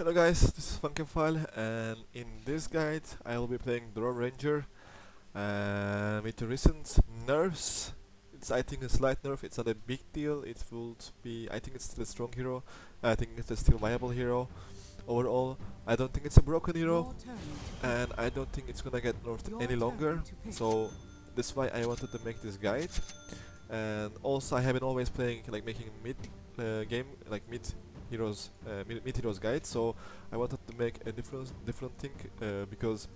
Hello guys, this is Funkefal, and in this guide I will be playing Drow Ranger with the recent nerfs. It's I think a slight nerf, it's not a big deal, it will be, I think it's still a strong hero, I think it's a still viable hero. Overall, I don't think it's a broken hero, and I don't think it's gonna get nerfed any longer, so that's why I wanted to make this guide. And also I have been always playing, like making mid game, like mid heroes guide, so I wanted to make a different thing, because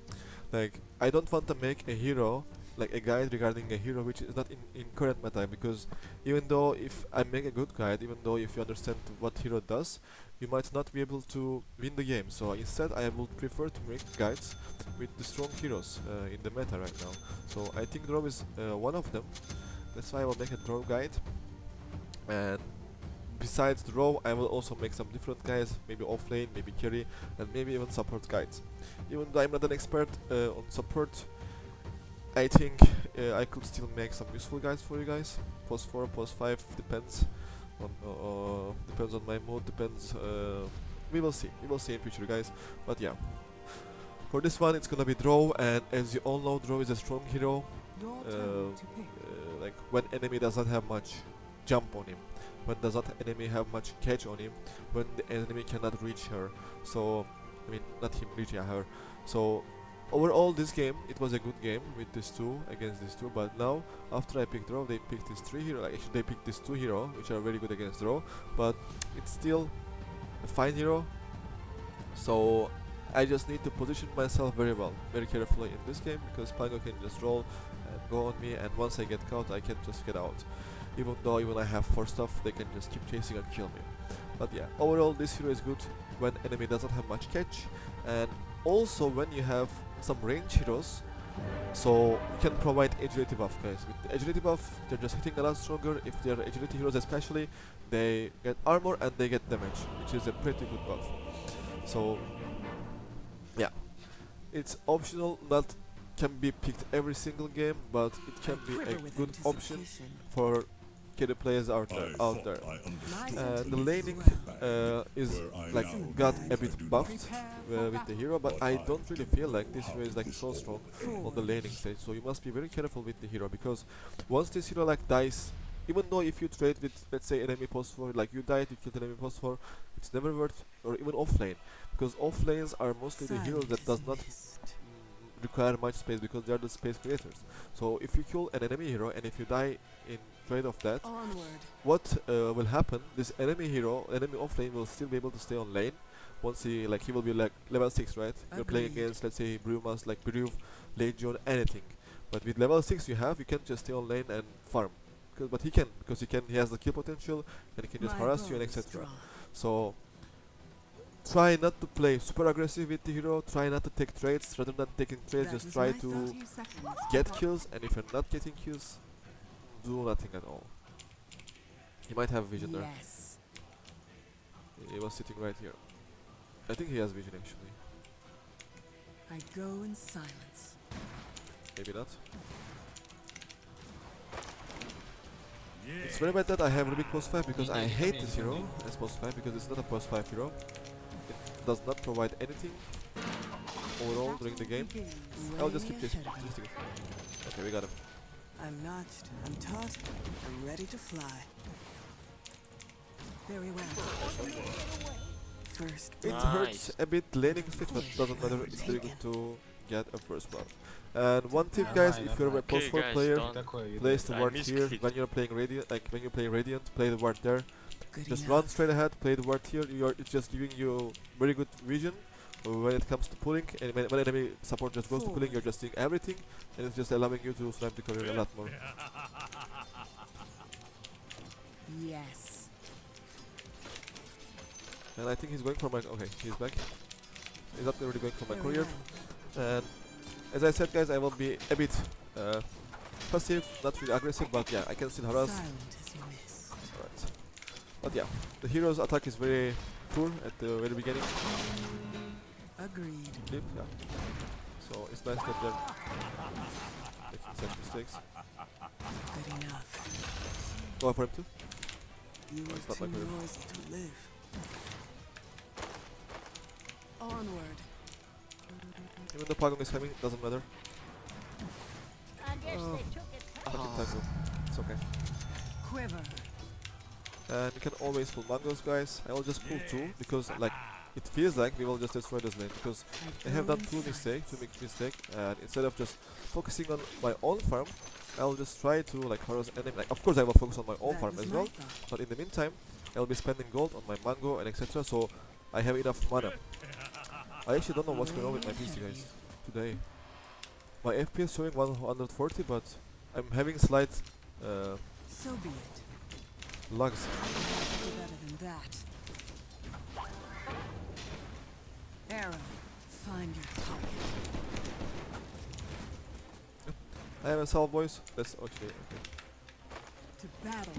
like I don't want to make a hero, like a guide regarding a hero which is not in current meta, because even though if I make a good guide, even though if you understand what hero does, you might not be able to win the game. So instead I would prefer to make guides with the strong heroes in the meta right now. So I think Drow is one of them. That's why I will make a Drow guide. And besides Drow, I will also make some different guides, maybe offlane, maybe carry, and maybe even support guides. Even though I'm not an expert on support, I think I could still make some useful guides for you guys. Post 4, post 5, depends on my mood, depends. We will see in future, guys. But yeah, for this one it's gonna be Drow, and as you all know, Drow is a strong hero. Like when enemy does not have much jump on him, when does not enemy have much catch on him, when the enemy cannot reach her. So I mean, not him reaching her. So overall, this game, it was a good game with these two against these two. But now, after I picked Drow, they picked these three hero. Actually, they picked these two hero, which are very good against Drow. But it's still a fine hero. So I just need to position myself very well, very carefully in this game, because Pango can just roll and go on me, and once I get caught, I can just get out. Even though I have 4 stuff, they can just keep chasing and kill me. But yeah, overall this hero is good when enemy doesn't have much catch, and also when you have some range heroes, so you can provide agility buff, guys. With the agility buff, they're just hitting a lot stronger. If they're agility heroes especially, they get armor and they get damage, which is a pretty good buff. So yeah, it's optional, not can be picked every single game, but it can be a good option for carry players out there. The laning is like got a bit buffed with the hero, but I don't really feel like this hero is like so strong on the laning stage. So you must be very careful with the hero, because once this hero like dies, even though if you trade with, let's say, enemy post 4, like you died, you killed enemy post 4, it's never worth, or even offlane, because offlanes are mostly the heroes that does not require much space, because they are the space creators. So if you kill an enemy hero and if you die in trade of that, what will happen? This enemy offlane will still be able to stay on lane. Once he will be like level 6, right? You're playing against, let's say, Brewmas, like Brew, Legion, anything. But with level 6 you can't just stay on lane and farm. But he can, because he has the kill potential, and he can just harass you and etc. So try not to play super aggressive with the hero, try not to take trades. Rather than taking trades, just try to get kills, and if you're not getting kills, do nothing at all. He might have vision there. He was sitting right here. I think he has vision actually. I go in silence. Maybe not. It's very bad that I have Rubik post 5, because I hate this hero as post 5, because it's not a post 5 hero. It does not provide anything overall during the game. I'll just keep chasing. Okay, we got him. I'm notched, I'm taut, I'm ready to fly. Very well. First, it hurts a bit laning stage, but doesn't matter. It's very good to get a first blood. And one tip, guys, if you're a post 4 player, place the ward here. When you're playing Radiant, when you play Radiant, play the ward there. Just run straight ahead, play the ward here. It's just giving you very good vision when it comes to pulling, and when enemy support just goes to pulling, you're just seeing everything, and it's just allowing you to snipe the courier a lot more. Yes. And I think he's going for my... okay, he's back. He's not really going for my courier. And as I said, guys, I will be a bit passive, not really aggressive, but yeah, I can still harass. Alright. But yeah, the hero's attack is very poor at the very beginning. Agreed. Yeah. So it's nice that they're making such mistakes. Good enough. Go for him too. You are too noisy to live. Onward. Even the Pagon is coming, doesn't matter. I guess Oh. they took it. Fucking tango. It's okay. Quiver. And you can always pull mangoes, guys. I will just pull 2 because like it feels like we will just destroy this lane because I have done 2 mistakes, and instead of just focusing on my own farm, I will just try to like harass enemy. Like, of course I will focus on my own farm as well, but in the meantime I will be spending gold on my mango and etc. So I have enough mana. I actually don't know what's going on with my PC, guys, today. My FPS showing 140, but I'm having slight So be it. lags. Do better than that. Arrow. Find your target. I have a salve, boys. That's actually okay. To battle.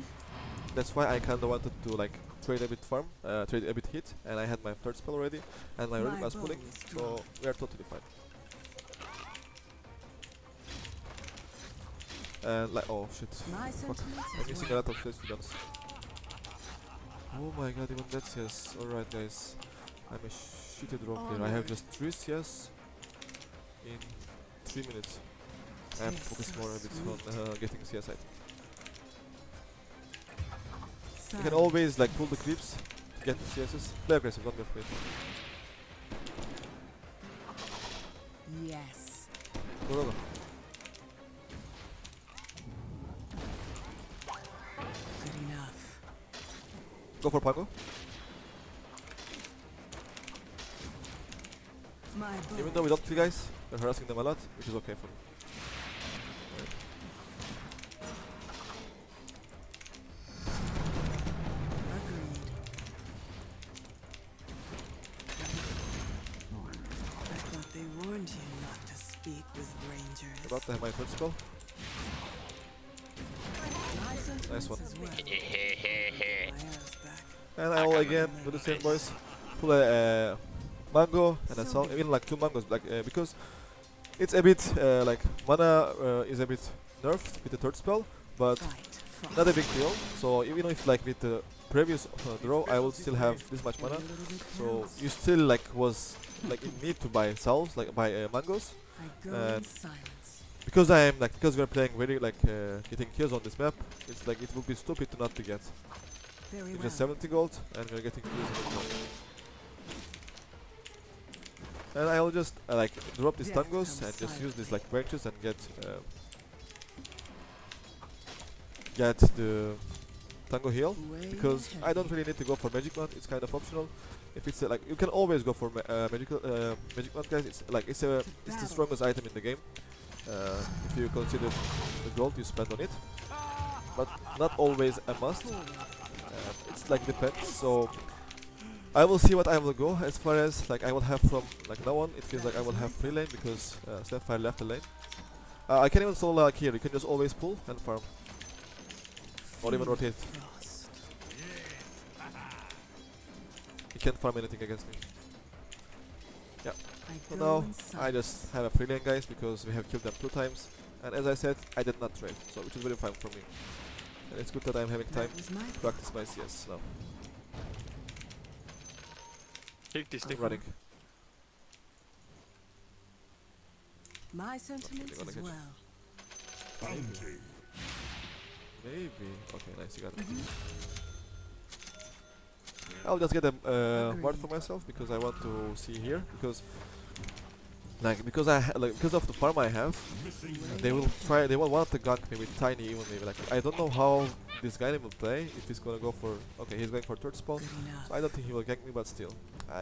That's why I kinda wanted to like trade a bit farm, trade a bit hit, and I had my third spell already, and my relic was bow pulling, is so strong. we are totally fine. And like, oh shit, My fuck, sentiments I'm as missing a well. lot of shit to be honest. Oh my god, even that CS. Alright guys, I'm a shitty drop here. I have just 3 CS in 3 minutes. I have to Tastes focus so more a bit on getting CS item. You can always like pull the creeps to get the CSs. Play aggressive, don't be afraid. Yes. Go, go, go. Good enough. Go for Pago. My bow Even though we don't is kill guys, we're harassing them a lot, which is okay for me. agreed. I thought they warned you not to speak with rangers. About to have my third spell. My sentiments one. as well. My arrows back. And I will again do the same, boys. Pull a mango and a salt, even like 2 mangoes, like because it's a bit like mana is a bit nerfed with the third spell, but Fight. not a big deal. So even if like with the previous draw I will still have this much mana, so you still like was like in need to buy salves, like buy mangoes. I go and in silence. Because I am like, because we are playing very like getting kills on this map, it's like it would be stupid to not to get. Very It's well. just 70 gold and we're getting kills on this map. And I will just like drop these Death tangos comes and just use these silently. like branches and get the tango heal, Way because ahead I of don't you. really need to go for magic wand. It's kind of optional. If it's like you can always go for magic wand, guys. It's like it's the strongest item in the game. If you consider the gold you spend on it, but not always a must. It's like depends. So I will see what I will go as far as like I will have from like now on. It feels like I will have free lane because Sapphire left the lane. I can even solo like here. You can just always pull and farm, or even rotate. Frost. You can't farm anything against me. I So go now in I silence. just have a free lane, guys, because we have killed them 2 times, and as I said, I did not trade, so which is very fine for me. And it's good that I'm having time That was my to practice my CS now. Take this I'm thing. running. My sentiments gonna as catch. well. Maybe. Okay, nice, you got it. Mhm. I'll just get a ward Agreed. for myself because I want to see here, because because because of the farm I have, they will want to gank me with tiny even maybe. Like I don't know how this guy will play, if he's gonna go for, okay, he's going for third spawn, Good enough. so I don't think he will gank me, but still.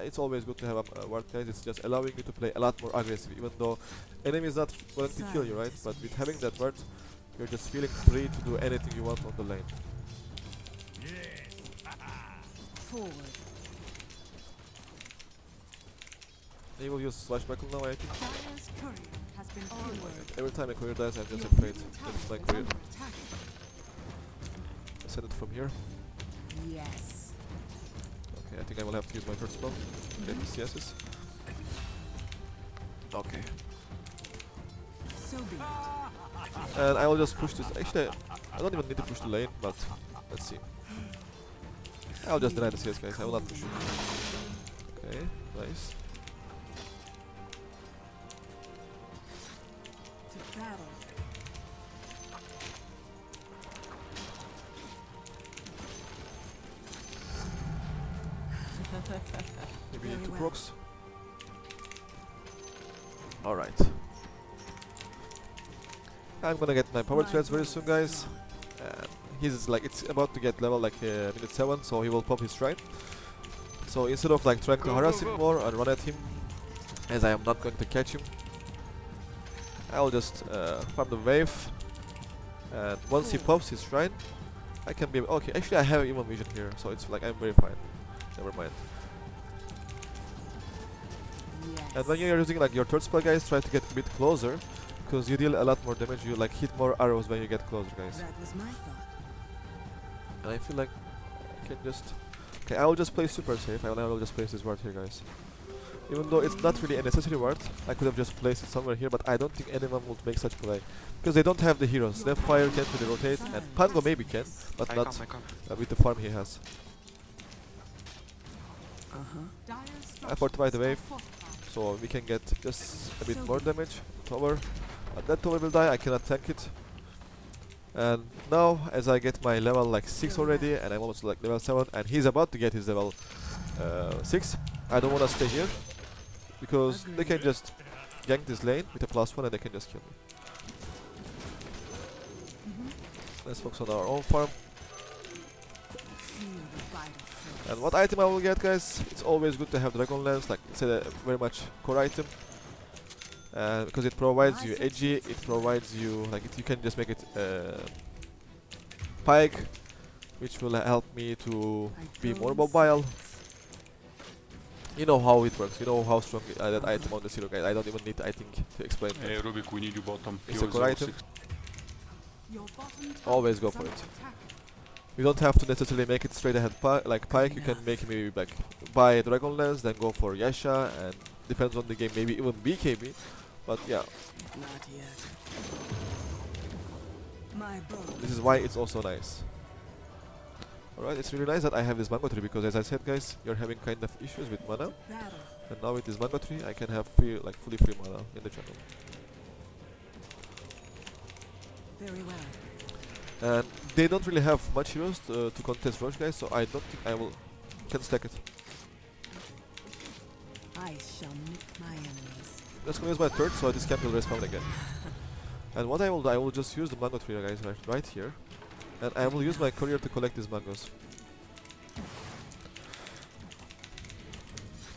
It's always good to have a ward, guys. It's just allowing you to play a lot more aggressive, even though enemy is not going to kill you, right? But with having that ward, you're just feeling free to do anything you want on the lane. Forward. They will use Swashbuckle now, I think. Dire's courier has been onward. Every time a courier dies, I'm just afraid that it's my courier. I send it from here. Yes. Okay, I think I will have to use my first spell. Get the CSs. Okay. So be it. And I will just push this. Actually, I don't even need to push the lane, but let's see. I'll just deny the CS, guys. I will not push it. Okay, nice. Maybe Very 2 well. procs. Alright. I'm gonna get my power My threads very bow soon, is guys. strong. And he's like, it's about to get level like minute 7, so he will pop his shrine. So instead of like trying to harass him more and run at him, as I am not going to catch him, I'll just farm the wave. And once he pops his shrine, I can be okay. Actually, I have even vision here, so it's like I'm very fine. Never mind. Yes. And when you're using like your third spell, guys, try to get a bit closer, because you deal a lot more damage. You like hit more arrows when you get closer, guys. That was my thought. And I feel like I can just... Okay, I will just play super safe. I will just place this ward here, guys. Even though it's not really a necessary ward, I could have just placed it somewhere here, but I don't think anyone would make such play. Because they don't have the heroes. Snapfire can't really rotate, and Pango maybe can, but not with the farm he has. I fortify the wave, so we can get just a bit more damage. Tower. But that tower will die, I cannot tank it. And now, as I get my level like 6 already, and I'm almost like level 7, and he's about to get his level 6, I don't want to stay here, because they can just gank this lane with a +1 and they can just kill me. Let's focus on our own farm. And what item I will get, guys? It's always good to have Dragon Lance, like it's a very much core item. Because it provides you edgy, it provides you, like you can just make it pike, which will help me to be more mobile. You know how it works, you know how strong that item on the zero, guys. I don't even need, I think, to explain it. Hey Rubik, we need you bottom. It's a core item. Always go for it. You don't have to necessarily make it straight ahead like pike, you can make it maybe like buy Dragon Lance, then go for Yasha, and depends on the game, maybe even BKB. But yeah, Not yet. My bow. this is why it's also nice. Alright, it's really nice that I have this mango tree, because as I said, guys, you're having kind of issues with mana. Battle. And now with this mango tree, I can have free, like fully free mana in the jungle. Very well. And they don't really have much heroes to contest Roche, guys, so I don't think I can stack it. I shall nip my enemies. Let's go use my third, so this camp will respawn again. And what I will do, I will just use the mango tree, guys, right here. And I will use my courier to collect these mangoes.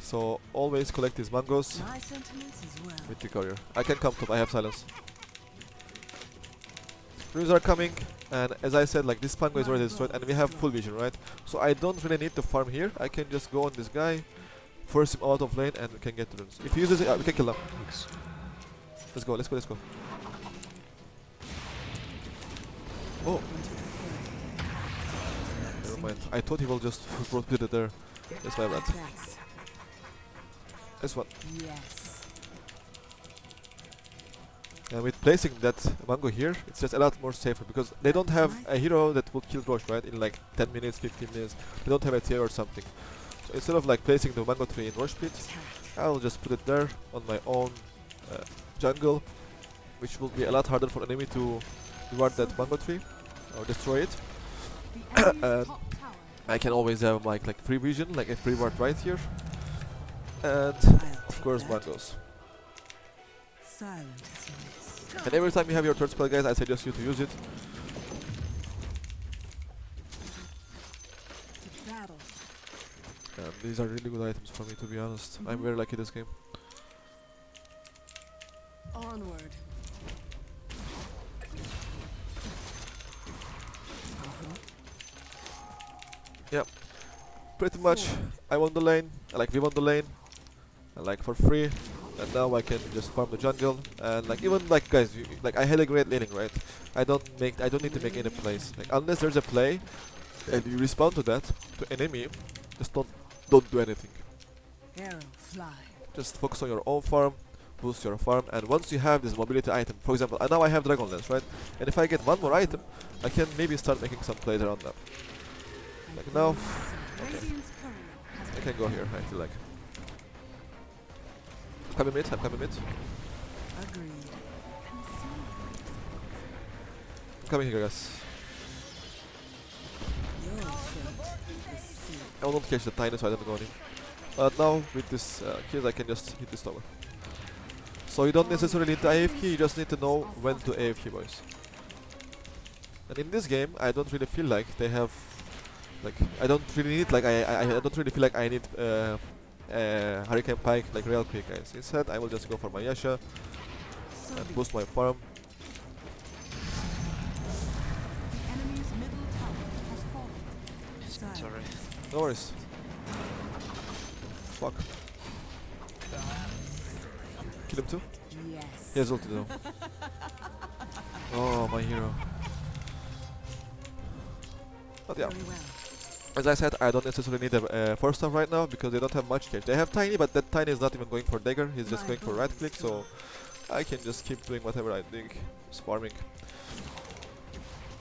So always collect these mangoes My sentiments as well. with the courier. I can come top, I have silence. Runes are coming, and as I said, like this mango is already destroyed, and we have full vision, right? So I don't really need to farm here. I can just go on this guy, force him out of lane, and we can get the runes. If he uses it, we can kill him. Let's go, let's go, let's go. Oh, never mind. I thought he will just put it there. That's my bad. That's This one. yes. And with placing that mango here, it's just a lot more safer, because they don't have a hero that will kill Roche, right? In like 10 minutes, 15 minutes. They don't have a tier or something. So instead of like placing the mango tree in Roche pit, I'll just put it there on my own jungle, which will be a lot harder for enemy to reward that mango tree or destroy it. And I can always have like free vision, like a free ward right here, and of course mangoes. Silent as a mist. And every time you have your third spell, guys, I suggest you to use it. Battle. And these are really good items for me, to be honest. I'm very lucky this game. Onward. Yep. Pretty much, I won the lane, like we won the lane, like for free. And now I can just farm the jungle, and like even like guys, like I had a great laning, right? I don't need to make any plays. Like unless there's a play, and you respond to that to enemy, just don't do anything. Arrow fly. Just focus on your own farm, boost your farm, and once you have this mobility item, for example, now I have Dragon Lance, right? And if I get one more item, I can maybe start making some plays around them. Like now, okay, I can go here. I feel like. I'm coming mid. Agreed. I'm coming here, guys. Your fate is sealed. I will not catch the tiny, so I don't go on him. But now with this kid I can just hit this tower. So you don't necessarily need to AFK, you just need to know when to AFK, boys. And in this game I don't really feel like they have, like, I don't really need, like, I don't really feel like I need Hurricane Pike like real quick, guys. Instead I will just go for my Yasha and boost my farm. Enemy's middle tower has fallen. Sorry. No worries. Fuck. Kill him too? Yes. He has ulti though. Oh, my hero. But yeah, Very well. as I said, I don't necessarily need a force staff right now because they don't have much cage. They have tiny, but that tiny is not even going for dagger. He's just going for right click, so I can just keep doing whatever I think is farming.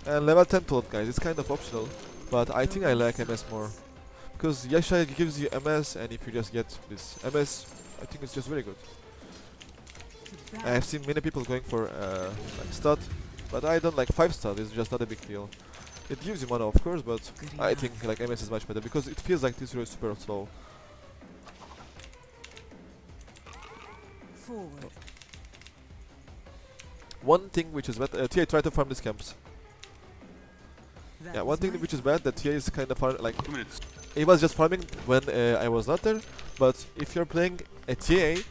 And level 10 12, guys, it's kind of optional, but I think I like MS more. Because Yasha gives you MS, and if you just get this MS, I think it's just very good. I have seen many people going for like stud, but I don't like 5 stud, it's just not a big deal. It gives you mana of course, but I think like MS is much better because it feels like this hero is super slow. Forward. One thing which is bad, TA try to farm these camps. That Yeah, was one thing my which is bad, that TA is kind of like, 2 minutes. he was just farming when I was not there, but if you're playing a TA,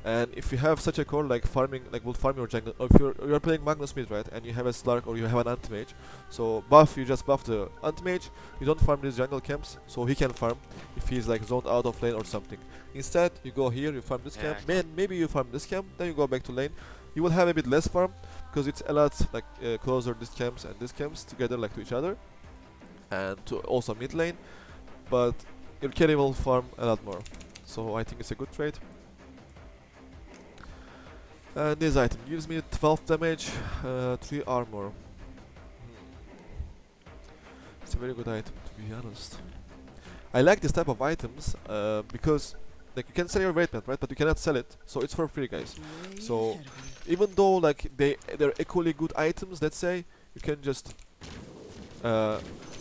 and if you have such a core like farming, like will farm your jungle, or if you're playing Magnus mid, right, and you have a Slark or you have an anti-mage, so you just buff the anti-mage, you don't farm these jungle camps, so he can farm if he's like zoned out of lane or something. Instead, you go here, you farm this Yeah, camp, maybe you farm this camp, then you go back to lane. You will have a bit less farm, because it's a lot like closer these camps together like to each other, and to also mid lane, but your carry will farm a lot more, so I think it's a good trade. And this item gives me 12 damage, 3 armor. It's a very good item, to be honest. I like this type of items because like you can sell your weight band, right? But you cannot sell it, so it's for free, guys. way So ahead of me. even though like they're equally good items, let's say, you can just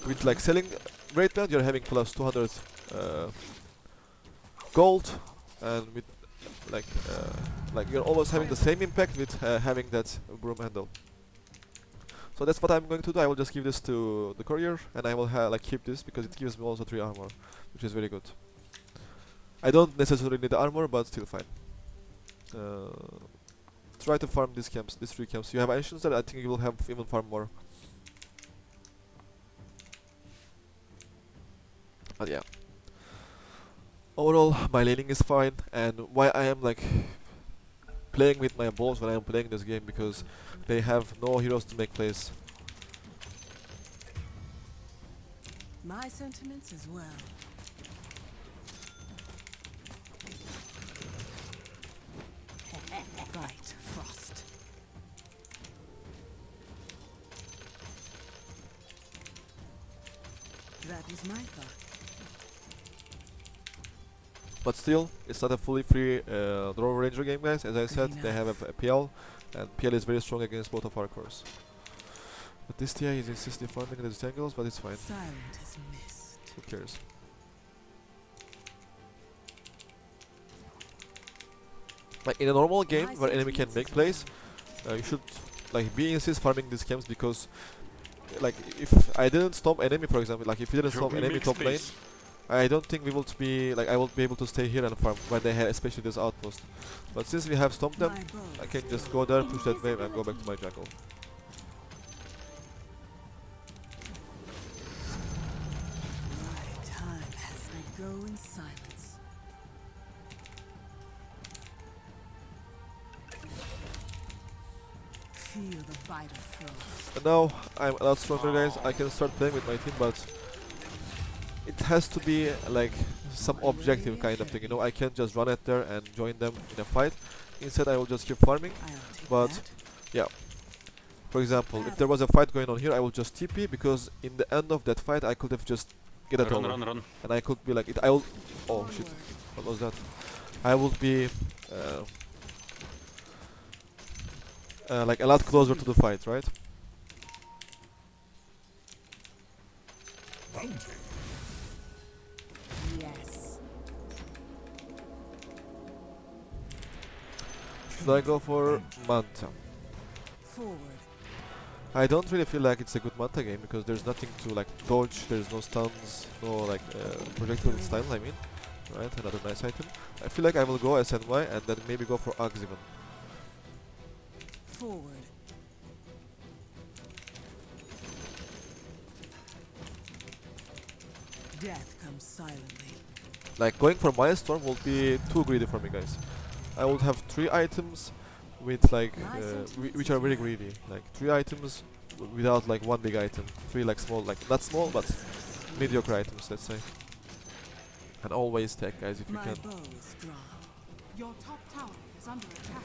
with like selling weight band, you're having plus 200 gold, and with like you're almost having the same impact with having that broom handle. So that's what I'm going to do. I will just give this to the courier, and I will like keep this because it gives me also 3 armor, which is very good. I don't necessarily need the armor, but still fine. Try to farm these 3 camps. You have ancients that I think you will have even farm more. But yeah. Overall, my laning is fine, and why I am like playing with my balls when I am playing this game, because they have no heroes to make plays. My sentiments as well. Fight, Frost. That was my thought. But still, it's not a fully free Drow Ranger game, guys. As I said, they have a PL, and PL is very strong against both of our cores. But this TI is insistently farming the tangles, but it's fine. Silent as mist. Who cares? Like in a normal game where enemy can make plays, you should like be insist farming these camps, because like if I didn't stomp enemy, for example, like if you didn't stomp enemy top lane, I don't think we will be like I will be able to stay here and farm when they have especially this outpost. But since we have stomped them, My bow I can is just go there, push that wave, and go back to my jungle. My time has to go in silence. Feel the bite of frost. And now I'm a lot stronger, guys. I can start playing with my team, but it has to be like some objective kind of thing, you know. I can't just run at there and join them in a fight. Instead, I will just keep farming. I'll take But that. yeah, for example, if there was a fight going on here, I will just TP, because in the end of that fight, I could have just get a Run, tower, run, run. and I could be like, I will. Oh shit! Onward. What was that? I would be like a lot closer to the fight, right? Yes. So I go for Manta. Forward. I don't really feel like it's a good Manta game because there's nothing to like dodge, there's no stuns, no like projectile stun, I mean. Right, another nice item. I feel like I will go SNY and then maybe go for Axe even. Forward. Death comes silently. Like going for Milestone will be too greedy for me, guys. I would have 3 items with like which are very greedy. Like 3 items without like 1 big item. 3 like small, like not small but mediocre items, let's say. And always tech, guys, if you My can. bow is drawn. Your top tower is under attack.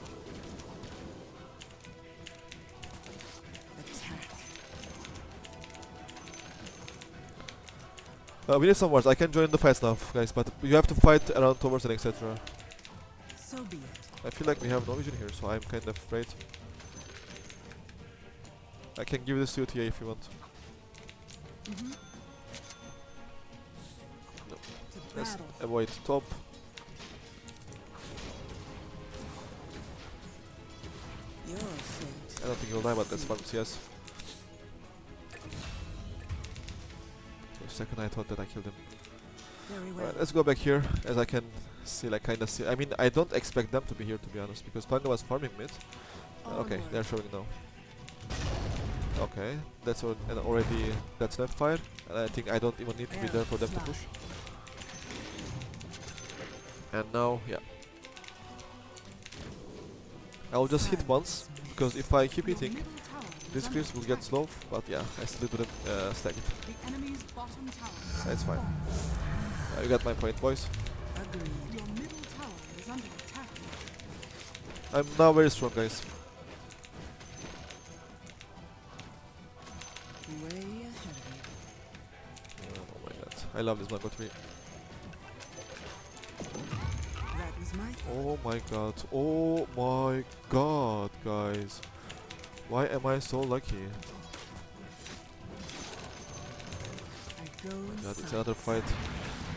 Attack. We need some wars. I can join the fights now, guys, but you have to fight around towers and etc. So be it. I feel like we have no vision here, so I'm kind of afraid. I can give this to you, TA, if you want. No. Let's Battle. avoid top. Your fate. I don't think he'll die, but that's fun, yes. For a second I thought that I killed him. Very well. Alright, let's go back here, as I can see, like, kinda see. I mean, I don't expect them to be here, to be honest, because Panga was farming mid. Okay, Onward. they're showing now. Okay, that's already that's left fire, and I think I don't even need to be there for them to push. And now, yeah. I'll just hit once, because if I keep hitting, Middle tower is this under creeps will get attack. slow, but yeah, I still didn't stack it. The enemy's bottom tower. That's fine. You got my point, boys. Agreed. Your middle tower is under attack. I'm now very strong, guys. Way ahead of Oh my god, I love this Mango tree. you. That was my Oh my god, oh my god, guys. Why am I so lucky? I go in God, it's silence. another fight.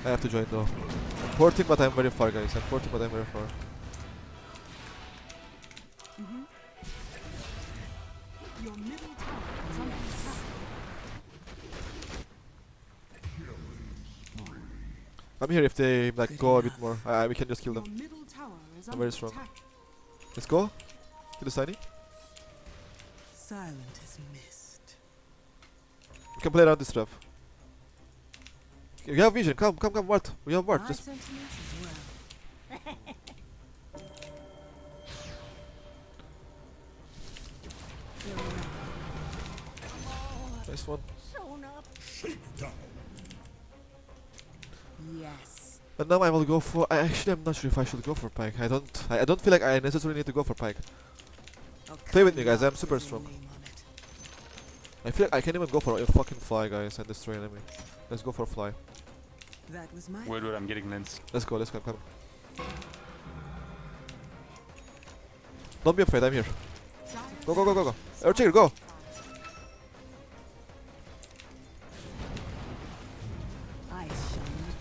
I have to join though. I'm porting, but I'm very far, guys. I'm porting, but I'm very far. Your middle tower is under attack. I'm here if they like Good go a bit enough. more. We can just kill Your them. middle tower is I'm under very strong. attack. Let's go. Kill the Tiny. Silent as mist. We can play around this trap. We have vision. Come, Ward. We have Ward. My Just sentiments as well. Very well. nice one. Shown up. Yes. And now I will go for. I'm not sure if I should go for Pike. I don't feel like I necessarily need to go for Pike. I'll Play with cut me, you guys, out I'm super with your strong. name on it. I feel like I can even go for a fucking fly, guys, and destroy enemy. Let's go for fly. That was my Wait, I'm getting lens. Let's go. Come. Don't be afraid. I'm here. Go. Earthshaker, go. I shunned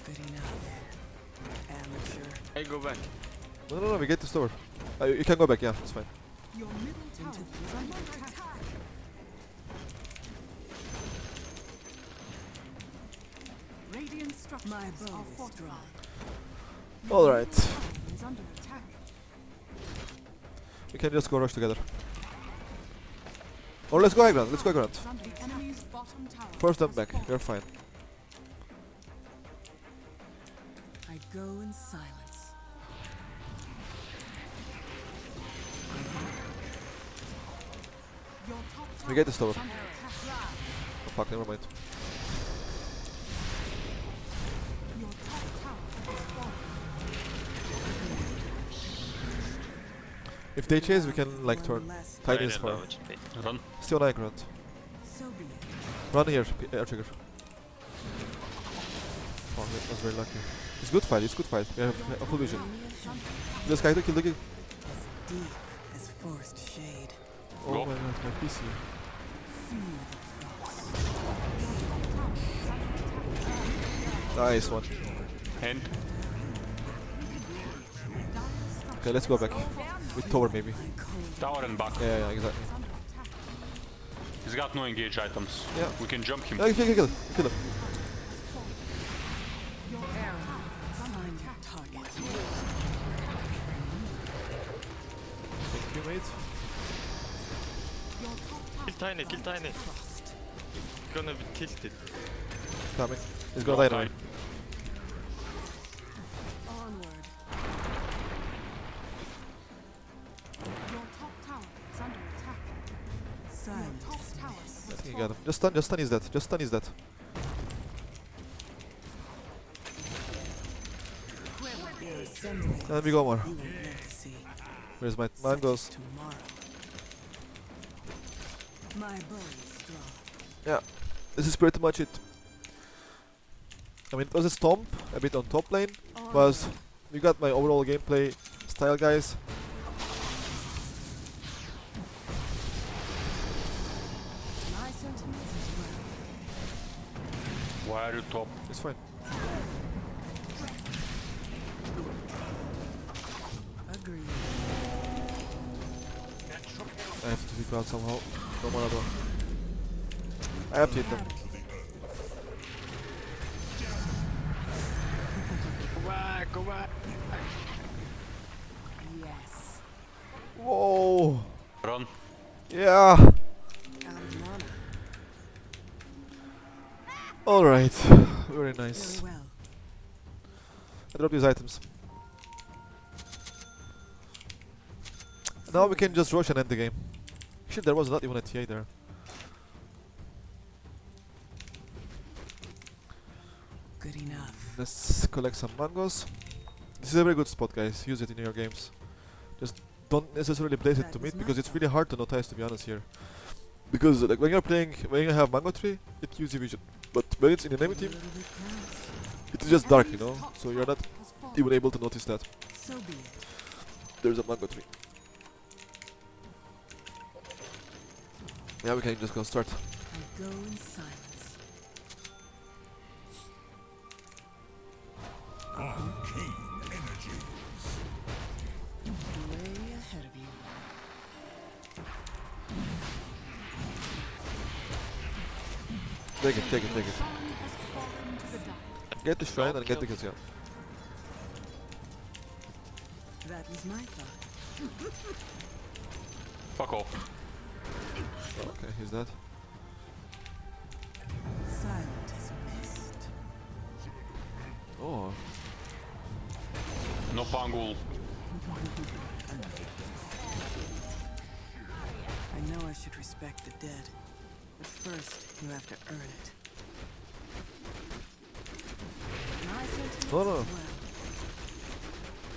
good enough. Amateur. Hey, go back. No. We get this door. You can go back. Yeah, it's fine. Your middle tower is under attack. Radiant structures My bow are is fortified. drawn. Your All right. middle tower is under attack. We can just go rush together. Or let's go high ground. Is under the enemy's bottom tower. Force them has back. fallen. You're fine. I go in silence. Your top tower We get this tower. is under attack. Oh, fuck, never mind. Your top tower is fallen. If they chase, we can like One turn. less Tiny is far. Run. Stay on high ground. So be it. Run here, Earthshaker. Oh, that was very lucky. It's good fight. We have a full vision. This guy to kill the game. As deep as forest shade. Oh Go. my god, my PC. Feel the frost. Nice one. And Okay, let's go back. With tower maybe. tower and back. Yeah, exactly. He's got no engage items. Yeah. We can jump him. Yeah, kill him. Kill him. Find your target. Thank you, mate. Kill tiny. Gonna be tilted. Coming. He's gonna die now. Onward. Your top tower is under attack. Your Silent top is tower missed. I has think you got fallen. him. Just stun his dead. Just stun his dead. Your assembly. Let me go more. You won't live to see. Where's my Such mangoes? is tomorrow. My bow is strong. Yeah. This is pretty much it. I mean, it was a stomp, a bit on top lane, but you got my overall gameplay style, guys. My sentiments as well. Why are you top? It's fine. Agreed. I have to take out somehow. No more other one. I have to hit them. Go back. Yes. Whoa! Run. Yeah! Out of mana. Alright. Very nice. Very well. I dropped these items. Now we can just rush and end the game. Actually, there was not even a TA there. Good enough. Let's collect some mangoes. This is a very good spot, guys. Use it in your games. Just don't necessarily place it to mid because it's really hard to notice, to be honest here. Because like when you're playing, when you have mango tree, it gives you vision. But when it's in the enemy team, Little bit counts. it's just dark, you Enemy's know. top So you're not tower has fallen. even able to notice that So be it. there's a mango tree. Yeah, we can just go start. I go in silence. Way ahead of you. Take it. Shrine has fallen to the dark. Get the shrine and get the kills, yeah. That was my thought. Fuck off. Oh, okay, he's dead. Silent as mist. Oh, No pangul. I know I should respect the dead, but first you have to earn it. My sentiments No, no. as well.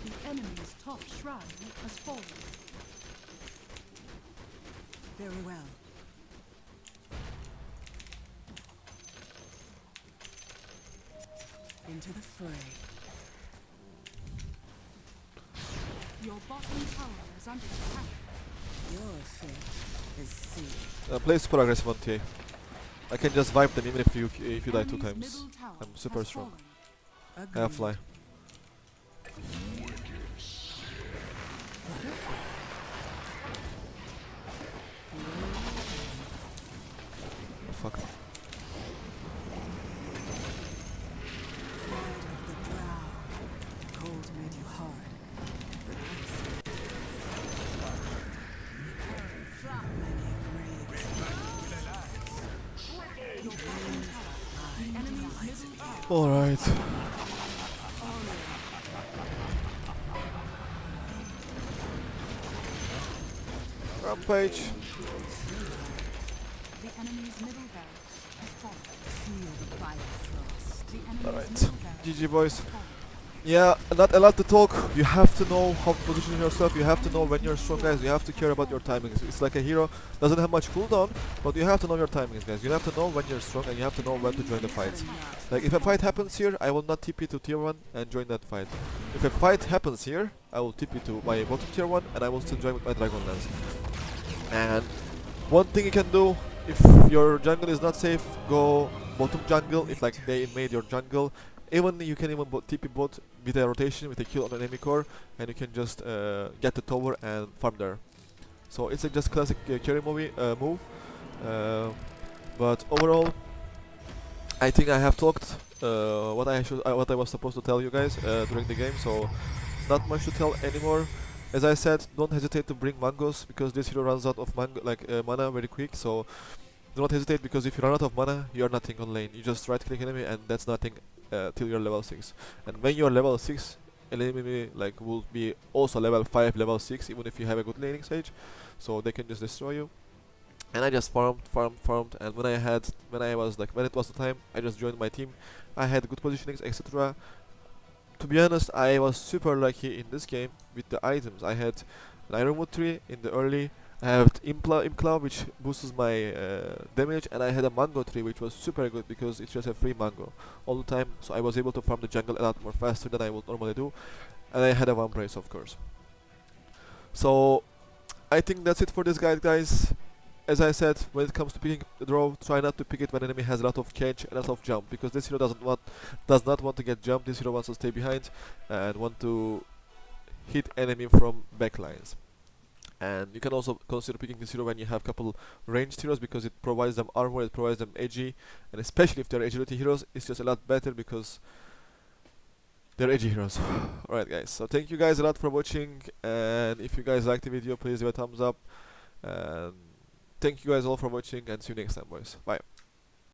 The enemy's top shrine has fallen. Very well. Into the fray. Your bottom tower is under attack. Your fate is sealed. play super aggressive on TA. I can just vibe them even if you die 2 Enemy's times. middle tower I'm super has strong. fallen. I have fly. Oh, fuck. Pride of the Drow. Cold made you hard, but ice. Many graves. Your bottom tower. The enemy's middle tower. Alright. Rampage. The enemy's middle barracks has fallen. Sealed by the frost. The enemy's Alright. middle barracks GG, boys. has fallen. Yeah, not allowed to talk. You have to know how to position yourself. You have to know when you're strong, guys. You have to care about your timings. It's like a hero doesn't have much cooldown, but you have to know your timings, guys. You have to know when you're strong and you have to know when to join the fight. Like if a fight happens here, I will not TP to tier 1 and join that fight. If a fight happens here, I will TP to my bottom tier 1 and I will still join with my Dragonlance. And one thing you can do, if your jungle is not safe, go bottom jungle. If like they invade your jungle, Even you can even TP bot with a rotation with a kill on an enemy core, and you can just get the tower and farm there. So it's a just classic carry move. But overall, I think I have talked what I was supposed to tell you guys during the game. So not much to tell anymore. As I said, don't hesitate to bring mangos because this hero runs out of mana very quick. So do not hesitate, because if you run out of mana, you're nothing on lane. You just right click enemy and that's nothing till you're level 6. And when you're level 6, enemy like will be also level 5, level 6, even if you have a good laning stage. So they can just destroy you. And I just farmed, and when it was the time, I just joined my team. I had good positionings, etc. To be honest, I was super lucky in this game with the items. I had an Ironwood tree in the early, I have Imclaw, which boosts my damage, and I had a Mango tree, which was super good because it's just a free mango all the time, so I was able to farm the jungle a lot more faster than I would normally do. And I had a One Brace, of course. So I think that's it for this guide, guys. As I said, when it comes to picking the draw, try not to pick it when enemy has a lot of catch and a lot of jump, because this hero does not want to get jumped. This hero wants to stay behind and want to hit enemy from backlines. And you can also consider picking this hero when you have couple ranged heroes, because it provides them armor, it provides them edgy, and especially if they're agility heroes, it's just a lot better because they're edgy heroes. Alright guys, so thank you guys a lot for watching, and if you guys liked the video, please give a thumbs up, and thank you guys all for watching, and see you next time, boys. Bye.